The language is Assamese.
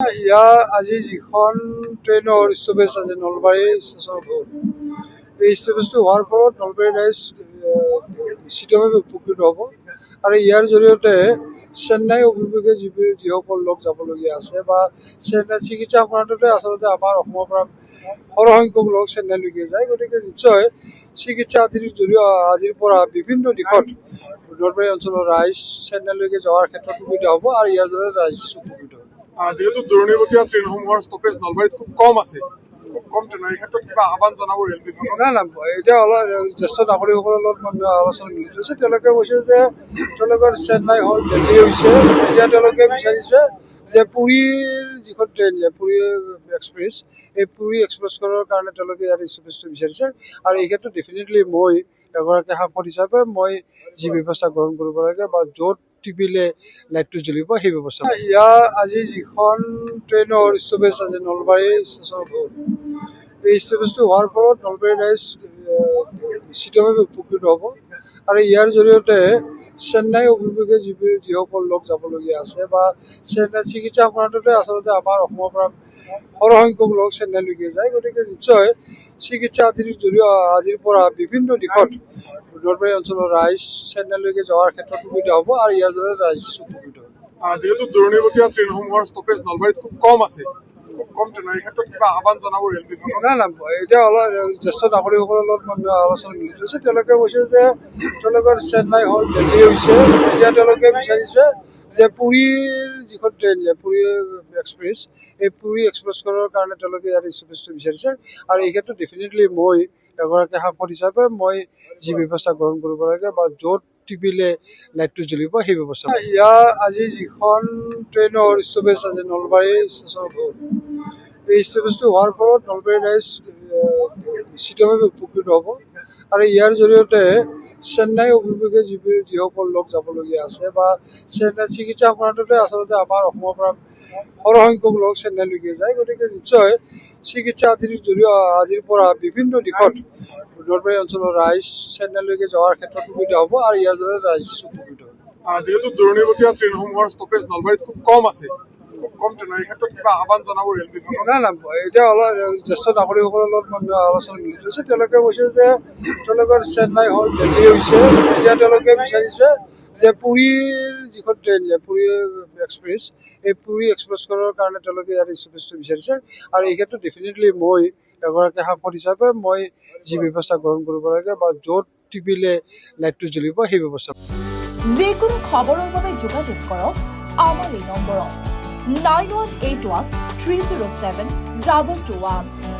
ইয়াৰ আজি যিখন ট্ৰেইনৰ ষ্টপেজ আছে নলবাৰী ষ্টেচনৰ ঘৰ এই ষ্টপেজটো হোৱাৰ ফলত নলবাৰী ৰাইজ নিশ্চিতভাৱে উপকৃত হ'ব আৰু ইয়াৰ জৰিয়তে চেন্নাই অভিমুখে যিসকল লোক যাবলগীয়া আছে বা চেন্নাই চিকিৎসা কৰাটোতে আচলতে আমাৰ অসমৰ পৰা সৰহসংখ্যক লোক চেন্নাইলৈকে যায়, গতিকে নিশ্চয় চিকিৎসা আদিৰ পৰা বিভিন্ন দিশত নলবাৰী অঞ্চলৰ ৰাইজ চেন্নাইলৈকে যোৱাৰ ক্ষেত্ৰত সুবিধা হ'ব আৰু ইয়াৰ জৰিয়তে ৰাইজ উপকৃত হ'ব। যেহেতু দূৰণিবতীয়া ট্ৰেইনসমূহৰ ষ্টপেজ নলবাৰীত খুব কম আছে, খুব কম ট্ৰেইনৰ এই ক্ষেত্ৰত কিবা আহ্বান জনাব ৰেল বিভাগক? নাই এতিয়া অলপ জ্যেষ্ঠ নাগৰিকসকলৰ লগত আলোচনা মিলিত হৈছে। তেওঁলোকে কৈছে যে তেওঁলোকৰ চেন্নাই হ'ল, দিল্লী হৈছে, এতিয়া তেওঁলোকে বিচাৰিছে যে পুৰীৰ যিখন ট্ৰেইন পুৰী এক্সপ্ৰেছ, এই পুৰী এক্সপ্ৰেছখনৰ কাৰণে তেওঁলোকে ইয়াৰ ষ্টপেজটো বিচাৰিছে আৰু এই ক্ষেত্ৰত ডেফিনেটলি মই এগৰাকী সাংসদ হিচাপে মই যি ব্যৱস্থা গ্ৰহণ কৰিব লাগে বা য'ত টিপিলে লাইটটো জ্বলিব সেই ব্যৱস্থা। ইয়াৰ আজি যিখন ট্ৰেইনৰ ষ্টপেজ আছে নলবাৰী ষ্টেচনৰ ঘৰ এই ষ্টপেজটো হোৱাৰ ফলত নলবাৰী ৰাইজ নিশ্চিতভাৱে উপকৃত হ'ব আৰু ইয়াৰ জৰিয়তে চেন্নাই অভিমুখে যিসকল লোক যাবলগীয়া আছে বা চেন্নাই চিকিৎসা কৰাটোতে আচলতে আমাৰ অসমৰ পৰা সৰহসংখ্যক লোক চেন্নাইলৈকে যায়, গতিকে নিশ্চয় চিকিৎসা আদিৰ পৰা বিভিন্ন দিশত নলবাৰী অঞ্চলৰ ৰাইজ চেন্নাইলৈকে যোৱাৰ ক্ষেত্ৰত সুবিধা হ'ব আৰু ইয়াৰ জৰিয়তে ৰাইজ উপকৃত হ'ব। যেহেতু দূৰণিবতীয়া ট্ৰেইনসমূহৰ ষ্টপেজ নলবাৰীত খুব কম আছে, খুব কম ট্ৰেইনৰ এই ক্ষেত্ৰত কিবা আহ্বান জনাব ৰেল বিভাগক? নাই এতিয়া অলপ জ্যেষ্ঠ নাগৰিকসকলৰ লগত আলোচনা মিলিত হৈছে। তেওঁলোকে কৈছে যে তেওঁলোকৰ চেন্নাই হ'ল, দিল্লী হৈছে, এতিয়া তেওঁলোকে বিচাৰিছে যে পুৰীৰ যিখন ট্ৰেইন পুৰী এক্সপ্ৰেছ, এই পুৰী এক্সপ্ৰেছখনৰ কাৰণে তেওঁলোকে ইয়াৰ ষ্টপেজটো বিচাৰিছে আৰু এই ক্ষেত্ৰত ডেফিনেটলি মই এগৰাকী সাংসদ হিচাপে মই যি ব্যৱস্থা গ্ৰহণ কৰিব লাগে বা য'ত টিপিলে লাইটটো জ্বলিব সেই ব্যৱস্থা। ইয়াৰ আজি যিখন ট্ৰেইনৰ ষ্টপেজ আছে নলবাৰী ষ্টেচনৰ ঘৰ এই ষ্টপেজটো হোৱাৰ ফলত নলবাৰী ৰাইজ নিশ্চিতভাৱে উপকৃত হ'ব আৰু ইয়াৰ জৰিয়তে চেন্নাই অভিমুখে যিসকল লোক যাবলগীয়া আছে বা চেন্নাই চিকিৎসা কৰাটোতে আচলতে আমাৰ অসমৰ পৰা সৰহসংখ্যক লোক চেন্নাইলৈকে যায়, গতিকে নিশ্চয় চিকিৎসা আদিৰ পৰা বিভিন্ন দিশত নলবাৰী অঞ্চলৰ ৰাইজ চেন্নাইলৈকে যোৱাৰ ক্ষেত্ৰত সুবিধা হ'ব আৰু ইয়াৰ জৰিয়তে ৰাইজ উপকৃত হ'ব। যেহেতু দূৰণিবতীয়া ট্ৰেইনসমূহৰ ষ্টপেজ নলবাৰীত খুব কম আছে, খুব কম ট্ৰেইনৰ এই ক্ষেত্ৰত কিবা আহ্বান জনাব ৰেল বিভাগক? নাই এতিয়া অলপ জ্যেষ্ঠ নাগৰিকসকলৰ লগত আলোচনা মিলিত হৈছে। তেওঁলোকে কৈছে যে তেওঁলোকৰ চেন্নাই হ'ল, দিল্লী হৈছে, এতিয়া তেওঁলোকে বিচাৰিছে যে পুৰীৰ যিখন ট্ৰেইন পুৰী এক্সপ্ৰেছ, এই পুৰী এক্সপ্ৰেছখনৰ কাৰণে তেওঁলোকে ইয়াৰ ষ্টপেজটো বিচাৰিছে আৰু এই ক্ষেত্ৰত ডেফিনেটলি মই এগৰাকী সাংসদ হিচাপে মই যি ব্যৱস্থা গ্ৰহণ কৰিব লাগে বা য'ত টিপিলে লাইটটো জ্বলিব সেই ব্যৱস্থা। যিকোনো খবৰৰ বাবে যোগাযোগ কৰক আমাৰ এই নম্বৰত 9181 307 2221।